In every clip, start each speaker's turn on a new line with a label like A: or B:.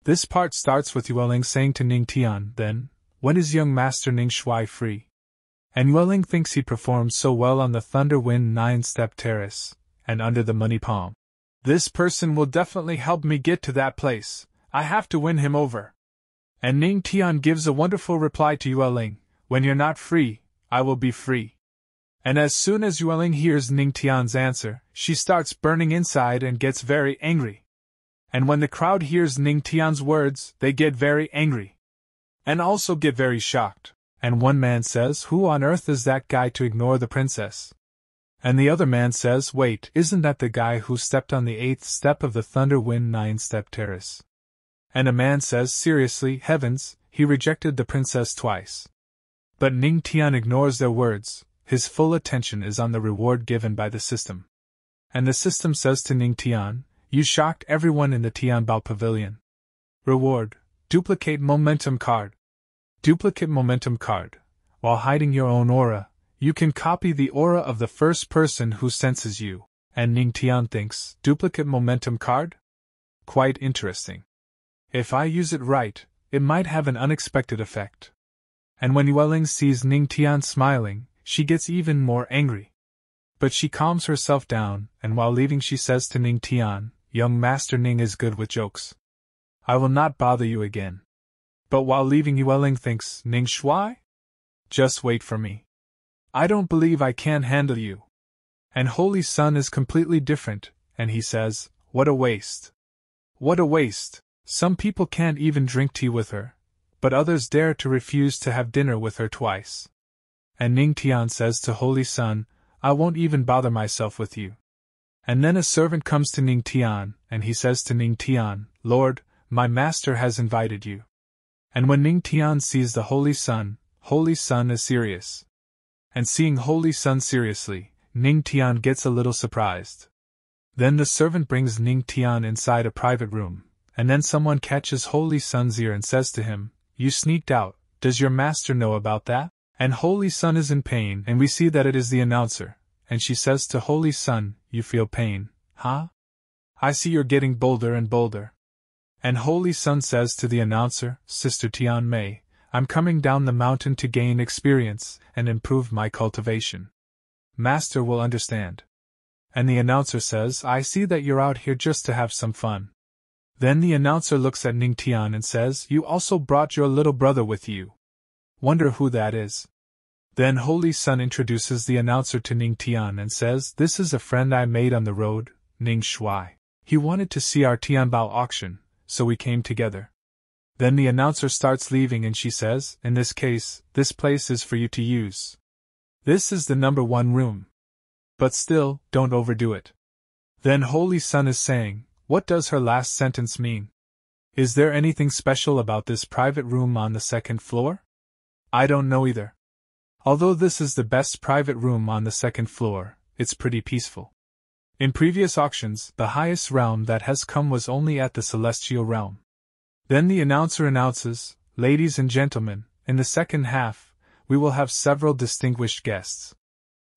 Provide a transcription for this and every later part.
A: This part starts with Yueling saying to Ning Tian, then, when is young Master Ning Shui free? And Yueling thinks he performed so well on the Thunder Wind 9-step terrace, and under the money palm. This person will definitely help me get to that place. I have to win him over. And Ning Tian gives a wonderful reply to Yueling, when you're not free, I will be free. And as soon as Yueling hears Ning Tian's answer, she starts burning inside and gets very angry. And when the crowd hears Ning Tian's words, they get very angry. And also get very shocked. And one man says, who on earth is that guy to ignore the princess? And the other man says, wait, isn't that the guy who stepped on the 8th step of the Thunder Wind 9-step terrace? And a man says, seriously, heavens, he rejected the princess twice. But Ning Tian ignores their words, his full attention is on the reward given by the system. And the system says to Ning Tian, you shocked everyone in the Tianbao Pavilion. Reward, duplicate momentum card. Duplicate momentum card. While hiding your own aura, you can copy the aura of the first person who senses you. And Ning Tian thinks, duplicate momentum card? Quite interesting. If I use it right, it might have an unexpected effect. And when Yueling sees Ning Tian smiling, she gets even more angry. But she calms herself down, and while leaving she says to Ning Tian, young Master Ning is good with jokes. I will not bother you again. But while leaving Yueling thinks, Ning Shui? Just wait for me. I don't believe I can handle you. And Holy Sun is completely different, and he says, what a waste. What a waste. Some people can't even drink tea with her, but others dare to refuse to have dinner with her twice. And Ning Tian says to Holy Sun, I won't even bother myself with you. And then a servant comes to Ning Tian, and he says to Ning Tian, Lord, my master has invited you. And when Ning Tian sees the Holy Sun is serious. And seeing Holy Sun seriously, Ning Tian gets a little surprised. Then the servant brings Ning Tian inside a private room, and then someone catches Holy Sun's ear and says to him, you sneaked out, does your master know about that? And Holy Sun is in pain, and we see that it is the announcer, and she says to Holy Sun, you feel pain, huh? I see you're getting bolder and bolder. And Holy Sun says to the announcer, Sister Tian Mei, I'm coming down the mountain to gain experience and improve my cultivation. Master will understand. And the announcer says, I see that you're out here just to have some fun. Then the announcer looks at Ning Tian and says, you also brought your little brother with you. Wonder who that is. Then Holy Sun introduces the announcer to Ning Tian and says, this is a friend I made on the road, Ning Shui. He wanted to see our Tianbao auction, so we came together. Then the announcer starts leaving and she says, in this case, this place is for you to use. This is the number 1 room. But still, don't overdo it. Then Holy Sun is saying, what does her last sentence mean? Is there anything special about this private room on the 2nd floor? I don't know either. Although this is the best private room on the 2nd floor, it's pretty peaceful. In previous auctions, the highest realm that has come was only at the celestial realm. Then the announcer announces, ladies and gentlemen, in the second half, we will have several distinguished guests.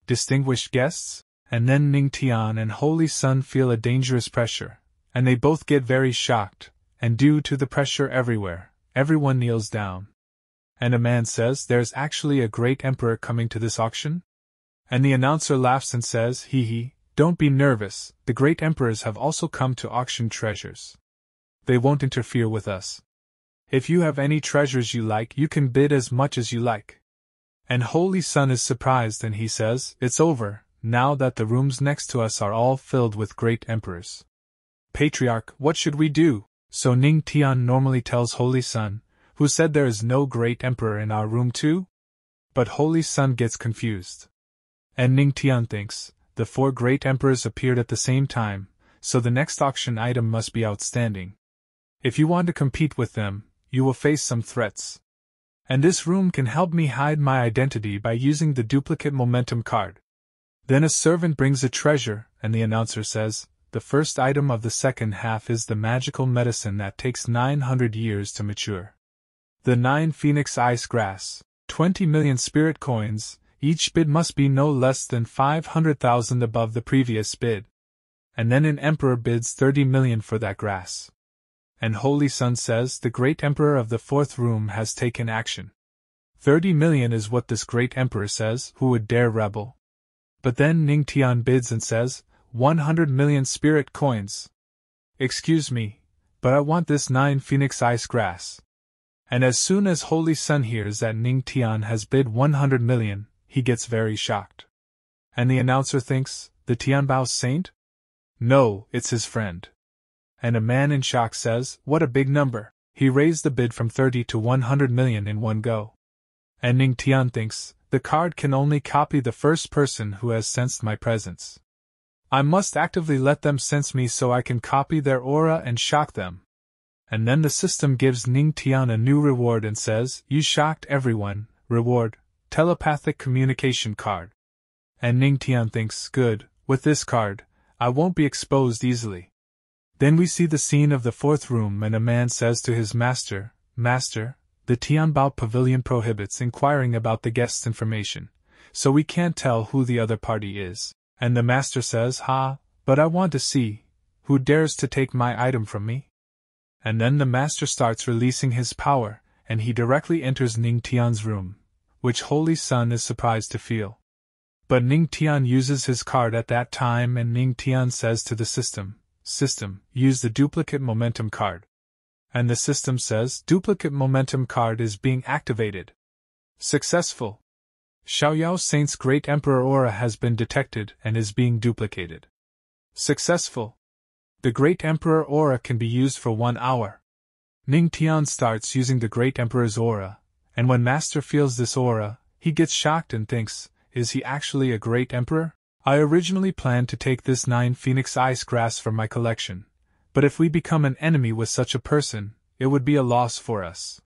A: Distinguished guests? And then Ning Tian and Holy Sun feel a dangerous pressure, and they both get very shocked, and due to the pressure everywhere, everyone kneels down. And a man says, there's actually a great emperor coming to this auction? And the announcer laughs and says, hee hee, don't be nervous, the great emperors have also come to auction treasures. They won't interfere with us. If you have any treasures you like, you can bid as much as you like. And Holy Sun is surprised and he says, it's over, now that the rooms next to us are all filled with great emperors. Patriarch, what should we do? So Ning Tian normally tells Holy Sun, who said there is no great emperor in our room too? But Holy Sun gets confused. And Ning Tian thinks, the 4 great emperors appeared at the same time, so the next auction item must be outstanding. If you want to compete with them, you will face some threats. And this room can help me hide my identity by using the duplicate momentum card. Then a servant brings a treasure, and the announcer says, the first item of the second half is the magical medicine that takes 900 years to mature. The 9 Phoenix Ice Grass, 20 million spirit coins, each bid must be no less than 500,000 above the previous bid. And then an emperor bids 30 million for that grass. And Holy Sun says the great emperor of the fourth room has taken action. 30 million is what this great emperor says, who would dare rebel. But then Ning Tian bids and says, 100 million spirit coins. Excuse me, but I want this 9 phoenix ice grass. And as soon as Holy Sun hears that Ning Tian has bid 100 million, he gets very shocked. And the announcer thinks, the Tianbao saint? No, it's his friend. And a man in shock says, what a big number. He raised the bid from 30 to 100 million in one go. And Ning Tian thinks, the card can only copy the first person who has sensed my presence. I must actively let them sense me so I can copy their aura and shock them. And then the system gives Ning Tian a new reward and says, you shocked everyone, reward, telepathic communication card. And Ning Tian thinks, good, with this card, I won't be exposed easily. Then we see the scene of the fourth room and a man says to his master, Master, the Tianbao pavilion prohibits inquiring about the guest's information, so we can't tell who the other party is. And the master says, but I want to see, who dares to take my item from me? And then the master starts releasing his power, and he directly enters Ning Tian's room, which Holy Sun is surprised to feel. But Ning Tian uses his card at that time and Ning Tian says to the system, use the duplicate momentum card. And the system says, duplicate momentum card is being activated. Successful. Xiaoyao Saint's great emperor aura has been detected and is being duplicated. Successful. The great emperor aura can be used for 1 hour. Ning Tian starts using the great emperor's aura, and when master feels this aura, he gets shocked and thinks, is he actually a great emperor? I originally planned to take this 9 phoenix ice grass for my collection, but if we become an enemy with such a person, it would be a loss for us.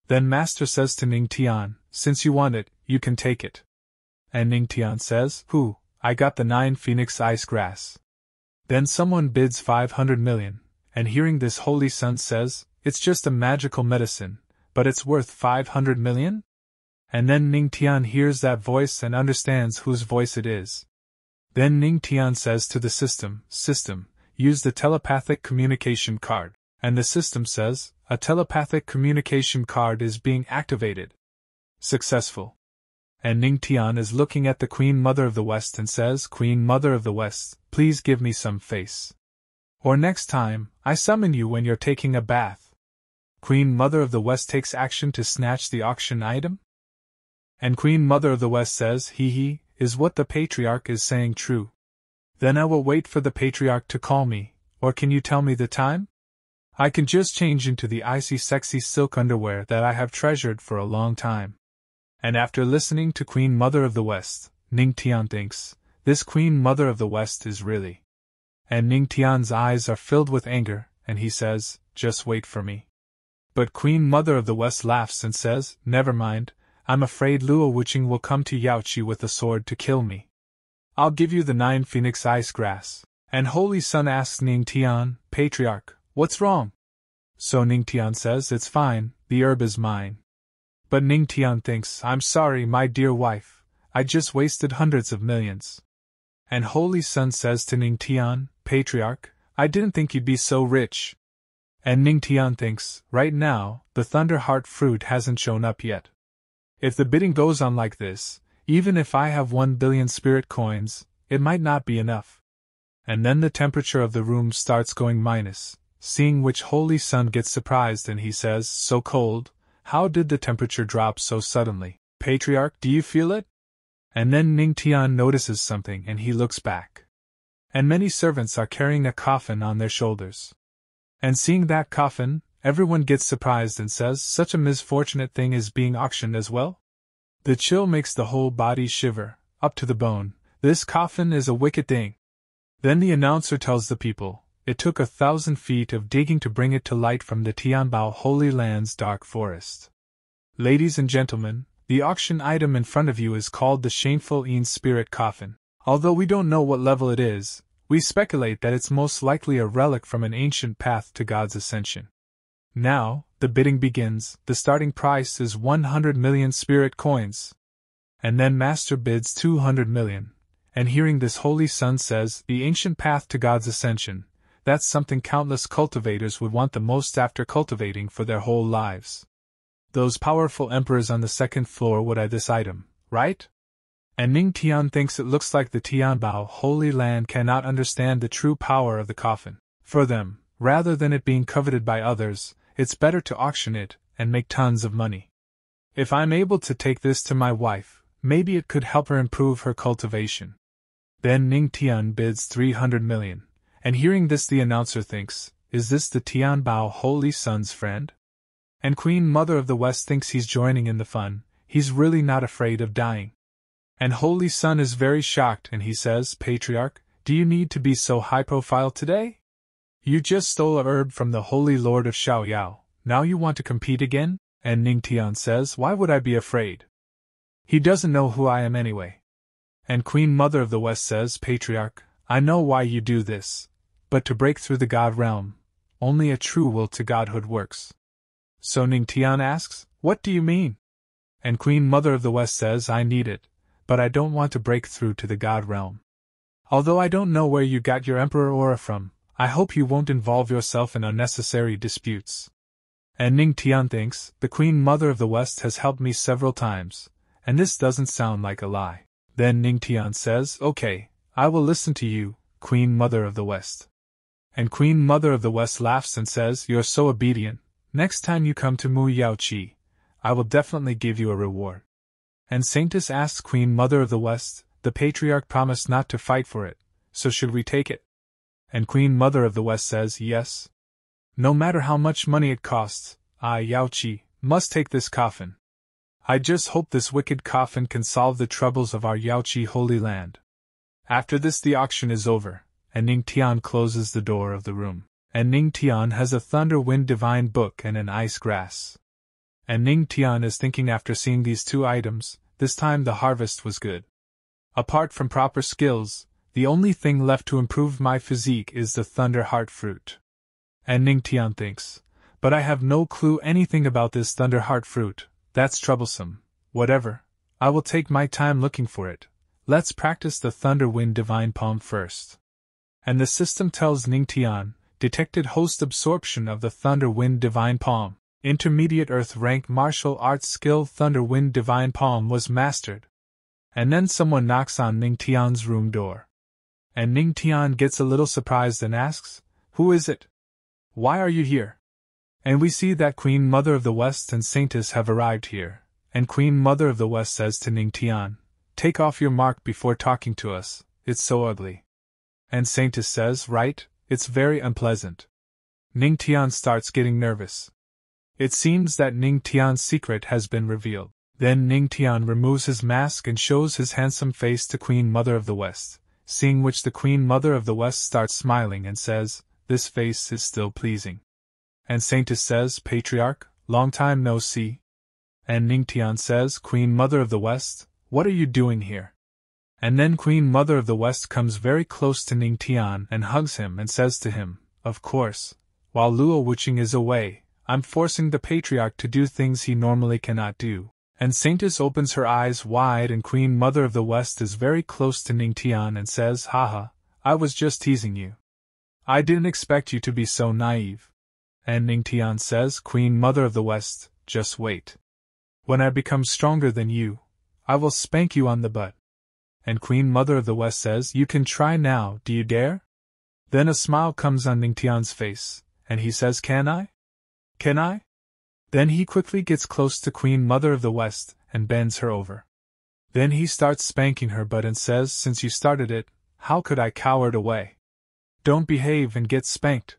A: Then master says to Ning Tian, since you want it, you can take it. And Ning Tian says, I got the 9 phoenix ice grass. Then someone bids 500 million, and hearing this Holy Sun says, it's just a magical medicine, but it's worth 500 million? And then Ning Tian hears that voice and understands whose voice it is. Then Ning Tian says to the system, use the telepathic communication card. And the system says, a telepathic communication card is being activated. Successful. And Ning Tian is looking at the Queen Mother of the West and says, Queen Mother of the West, please give me some face. Or next time, I summon you when you're taking a bath. Queen Mother of the West takes action to snatch the auction item? And Queen Mother of the West says, is what the Patriarch is saying true? Then I will wait for the Patriarch to call me, or can you tell me the time? I can just change into the icy sexy silk underwear that I have treasured for a long time. And after listening to Queen Mother of the West, Ning Tian thinks, this Queen Mother of the West is really. And Ning Tian's eyes are filled with anger, and he says, just wait for me. But Queen Mother of the West laughs and says, never mind, I'm afraid Luo Wuqing will come to Yaoqi with a sword to kill me. I'll give you the 9 phoenix ice grass. And Holy Sun asks Ning Tian, Patriarch, what's wrong? So Ning Tian says, it's fine, the herb is mine. But Ning Tian thinks, I'm sorry, my dear wife, I just wasted hundreds of millions. And Holy Sun says to Ning Tian, Patriarch, I didn't think you'd be so rich. And Ning Tian thinks, right now, the Thunder Heart fruit hasn't shown up yet. If the bidding goes on like this, even if I have 1 billion spirit coins, it might not be enough. And then the temperature of the room starts going minus, seeing which Holy Sun gets surprised and he says, so cold, how did the temperature drop so suddenly? Patriarch, do you feel it? And then Ning Tian notices something and he looks back. And many servants are carrying a coffin on their shoulders. And seeing that coffin, everyone gets surprised and says, such a misfortunate thing is being auctioned as well? The chill makes the whole body shiver, up to the bone. This coffin is a wicked thing. Then the announcer tells the people, it took 1,000 feet of digging to bring it to light from the Tianbao Holy Land's dark forest. Ladies and gentlemen, the auction item in front of you is called the Shameful Een Spirit Coffin. Although we don't know what level it is, we speculate that it's most likely a relic from an ancient path to God's ascension. Now, the bidding begins. The starting price is 100 million spirit coins. And then Master bids 200 million. And hearing this Holy Sun says, the ancient path to God's ascension, That's something countless cultivators would want the most after cultivating for their whole lives. Those powerful emperors on the second floor would have this item, right? And Ning Tian thinks it looks like the Tianbao Holy Land cannot understand the true power of the coffin. For them, rather than it being coveted by others, it's better to auction it and make tons of money. If I'm able to take this to my wife, maybe it could help her improve her cultivation. Then Ning Tian bids 300 million, and hearing this the announcer thinks, is this the Tianbao Holy Sun's friend? And Queen Mother of the West thinks he's joining in the fun, he's really not afraid of dying. And Holy Sun is very shocked and he says, Patriarch, do you need to be so high profile today? You just stole a herb from the Holy Lord of Xiaoyao, now you want to compete again? And Ning Tian says, why would I be afraid? He doesn't know who I am anyway. And Queen Mother of the West says, Patriarch, I know why you do this, but to break through the God realm, only a true will to godhood works. So Ning Tian asks, what do you mean? And Queen Mother of the West says, I need it, but I don't want to break through to the God realm. Although I don't know where you got your Emperor aura from, I hope you won't involve yourself in unnecessary disputes. And Ning Tian thinks, the Queen Mother of the West has helped me several times, and this doesn't sound like a lie. Then Ning Tian says, okay, I will listen to you, Queen Mother of the West. And Queen Mother of the West laughs and says, you're so obedient, next time you come to Mu Yao Qi, I will definitely give you a reward. And Saintess asks Queen Mother of the West, the Patriarch promised not to fight for it, so should we take it? And Queen Mother of the West says, yes. No matter how much money it costs, I, Yao Qi, must take this coffin. I just hope this wicked coffin can solve the troubles of our Yao Qi Holy Land. After this the auction is over, and Ning Tian closes the door of the room. And Ning Tian has a Thunder Wind Divine book and an ice grass. And Ning Tian is thinking after seeing these two items, this time the harvest was good. Apart from proper skills, the only thing left to improve my physique is the Thunder Heart fruit. And Ning Tian thinks, but I have no clue anything about this Thunder Heart fruit, that's troublesome, whatever, I will take my time looking for it, let's practice the Thunder Wind Divine Palm first. And the system tells Ning Tian, detected host absorption of the Thunder Wind Divine Palm, intermediate earth rank martial arts skill Thunder Wind Divine Palm was mastered. And then someone knocks on Ning Tian's room door. And Ning Tian gets a little surprised and asks, who is it? Why are you here? And we see that Queen Mother of the West and Saintess have arrived here, and Queen Mother of the West says to Ning Tian, take off your mark before talking to us, it's so ugly. And Saintess says, right, it's very unpleasant. Ning Tian starts getting nervous. It seems that Ning Tian's secret has been revealed. Then Ning Tian removes his mask and shows his handsome face to Queen Mother of the West, seeing which the Queen Mother of the West starts smiling and says, this face is still pleasing. And Saintess says, Patriarch, long time no see. And Ning Tian says, Queen Mother of the West, what are you doing here? And then Queen Mother of the West comes very close to Ning Tian and hugs him and says to him, of course, while Luo Wuqing is away, I'm forcing the Patriarch to do things he normally cannot do. And Saintess opens her eyes wide and Queen Mother of the West is very close to Ning Tian and says, haha, I was just teasing you. I didn't expect you to be so naive. And Ning Tian says, Queen Mother of the West, just wait. When I become stronger than you, I will spank you on the butt. And Queen Mother of the West says, you can try now, do you dare? Then a smile comes on Ning Tian's face, and he says, can I? Can I? Then he quickly gets close to Queen Mother of the West and bends her over. Then he starts spanking her butt and says, since you started it, how could I cower away? Don't behave and get spanked.